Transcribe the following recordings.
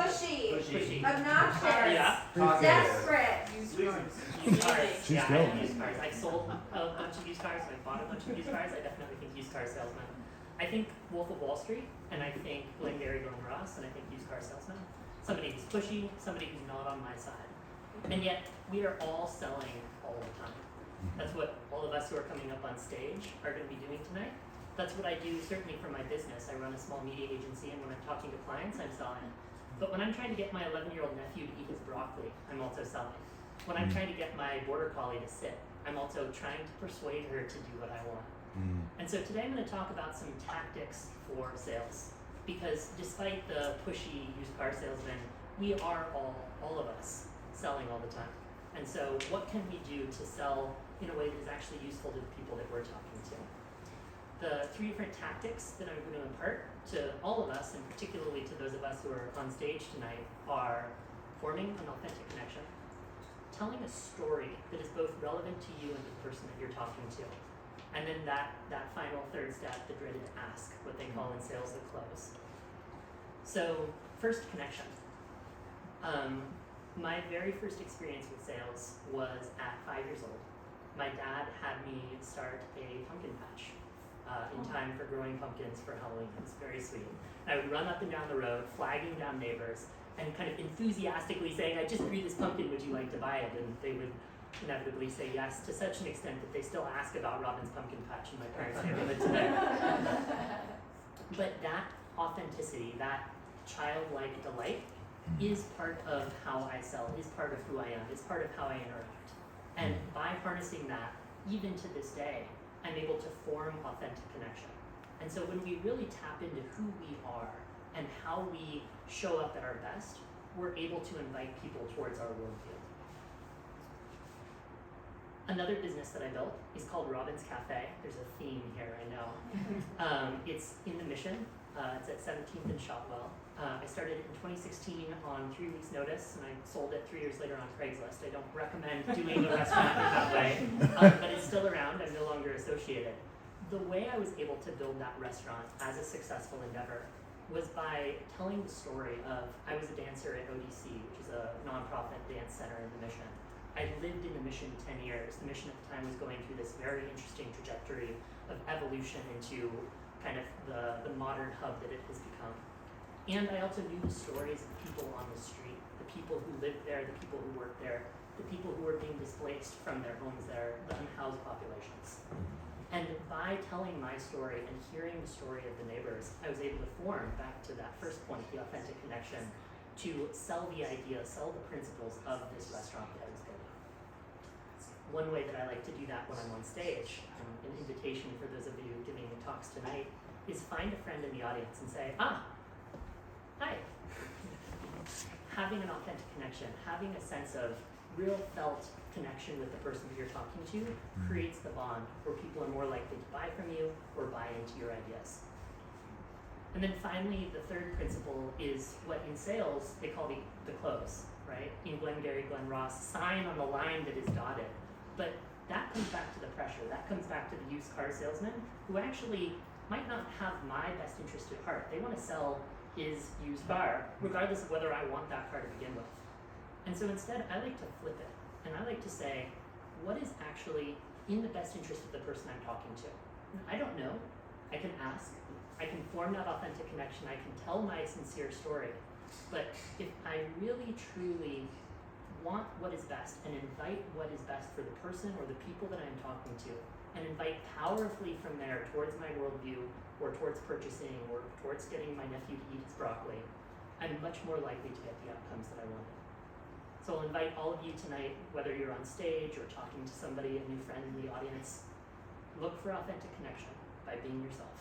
pushy, obnoxious, yeah, desperate. used cars. She's Yeah, I good. have used cars. I've sold a bunch of used cars. I've bought a bunch of used cars. I definitely think used car salesman. I think Wolf of Wall Street, and I think Glengarry Glen Ross, and I think used car salesman. Somebody who's pushy, somebody who's not on my side. And yet, we are all selling all the time. That's what all of us who are coming up on stage are going to be doing tonight. That's what I do, certainly for my business. I run a small media agency, and when I'm talking to clients, I'm selling. But when I'm trying to get my 11-year-old nephew to eat his broccoli, I'm also selling. When I'm trying to get my border collie to sit, I'm also trying to persuade her to do what I want. And so today I'm going to talk about some tactics for sales. Because despite the pushy used car salesman, we are all of us, selling all the time. And so what can we do to sell in a way that is actually useful to the people that we're talking to? The 3 different tactics that I'm going to impart to all of us, and particularly to those of us who are on stage tonight, are forming an authentic connection, telling a story that is both relevant to you and the person that you're talking to, and then that final third step, the dreaded ask, what they call in sales the close. So first, connection. My very first experience with sales was at 5 years old. My dad had me start a pumpkin patch in time for growing pumpkins for Halloween. It was very sweet. I would run up and down the road, flagging down neighbors, and kind of enthusiastically saying, I just grew this pumpkin, would you like to buy it? And they would inevitably say yes, to such an extent that they still ask about Robin's pumpkin patch in my parents' neighborhood today. But that authenticity, that childlike delight, is part of how I sell, is part of who I am, is part of how I interact. And by harnessing that, even to this day, I'm able to form authentic connection. And so when we really tap into who we are and how we show up at our best, we're able to invite people towards our worldview. Another business that I built is called Robin's Cafe. There's a theme here, I know. It's in the Mission. It's at 17th and Shotwell. I started it in 2016 on 3 weeks' notice, and I sold it 3 years later on Craigslist. I don't recommend doing a restaurant in that way, but it's still around. I'm no longer associated. The way I was able to build that restaurant as a successful endeavor was by telling the story of, I was a dancer at ODC, which is a nonprofit dance center in the Mission. I lived in the Mission 10 years. The Mission at the time was going through this very interesting trajectory of evolution into kind of the modern hub that it has become. And I also knew the stories of the people on the street, the people who lived there, the people who worked there, the people who were being displaced from their homes there, the unhoused populations. And by telling my story and hearing the story of the neighbors, I was able to form, back to that first point, the authentic connection, to sell the idea, sell the principles of this restaurant that I was building. One way that I like to do that when I'm on stage, an invitation for those of you giving talks tonight, is find a friend in the audience and say, hi. Having an authentic connection, having a sense of real felt connection with the person that you're talking to creates the bond where people are more likely to buy from you or buy into your ideas. And then finally, the third principle is what in sales they call the close, right? In Glengarry Glen Ross, sign on the line that is dotted. But that comes back to the pressure. That comes back to the used car salesman who actually might not have my best interest at heart. They want to sell his used car, regardless of whether I want that car to begin with. And so instead, I like to flip it. And I like to say, what is actually in the best interest of the person I'm talking to? And I don't know. I can ask. I can form that authentic connection. I can tell my sincere story. But if I really, truly want what is best and invite what is best for the person or the people that I'm talking to, and invite powerfully from there towards my worldview or towards purchasing or towards getting my nephew to eat his broccoli, I'm much more likely to get the outcomes that I wanted. So I'll invite all of you tonight, whether you're on stage or talking to somebody, a new friend in the audience, look for authentic connection by being yourself.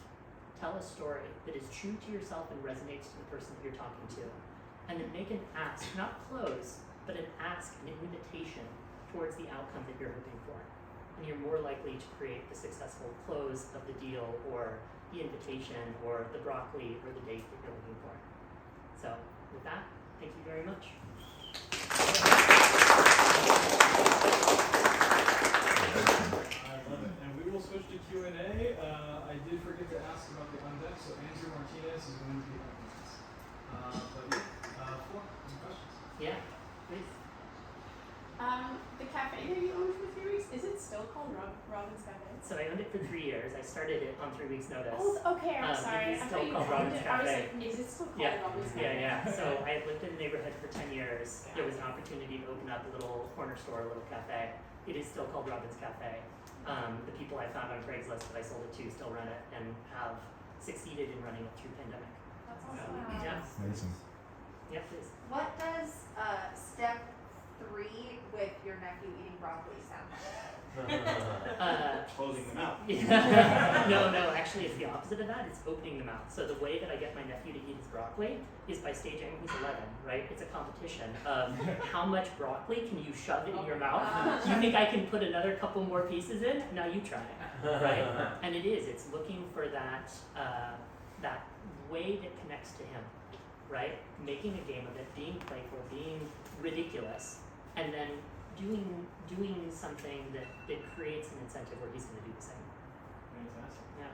Tell a story that is true to yourself and resonates to the person that you're talking to. And then make an ask, not close, but an ask, an invitation towards the outcome that you're hoping for. And you're more likely to create the successful close of the deal or the invitation or the broccoli or the date that you're looking for. So with that, thank you very much. I love it. And we will switch to Q&A. I did forget to ask about the on deck, so Andrew Martinez is going to be up next. But yeah, for cafe that you owned for 3 weeks, is it still called Robin's Cafe? So I owned it for 3 years. I started it on 3 weeks' notice. Oh, okay, I'm sorry. It is I still thought you called owned Robin's it. I was Cafe. like, is it still called Yeah, Robin's Cafe? yeah. So I had lived in the neighborhood for 10 years. There was an opportunity to open up a little corner store, a little cafe. It is still called Robin's Cafe. The people I found on Craigslist that I sold it to still run it and have succeeded in running it through pandemic. That's So, awesome. yeah. Amazing. Yeah, please. What does step 3 with your nephew eating broccoli sound like? Closing the mouth. No, actually it's the opposite of that. It's opening the mouth. So the way that I get my nephew to eat his broccoli is by staging, he's 11, right? It's a competition of how much broccoli can you shove in your mouth? You think I can put another couple more pieces in? Now you try, right? And it's looking for that, that way that connects to him, right? Making a game of it, being playful, being ridiculous, and then doing something that creates an incentive where he's going to do the same. Fantastic. Yeah.